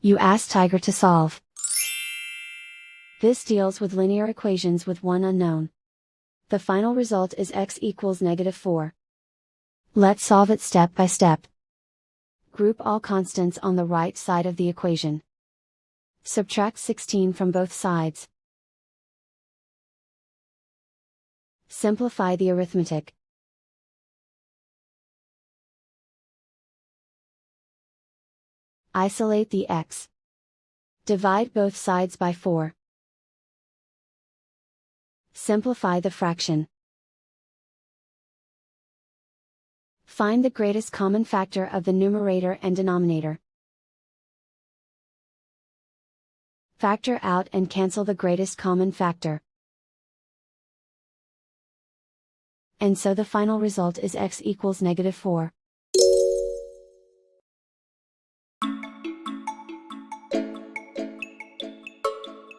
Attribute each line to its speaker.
Speaker 1: You ask Tiger to solve. This deals with linear equations with one unknown. The final result is x equals -4. Let's solve it step by step. Group all constants on the right side of the equation. Subtract 16 from both sides. Simplify the arithmetic. Isolate the x. Divide both sides by 4. Simplify the fraction. Find the greatest common factor of the numerator and denominator. Factor out and cancel the greatest common factor. And so the final result is x equals -4.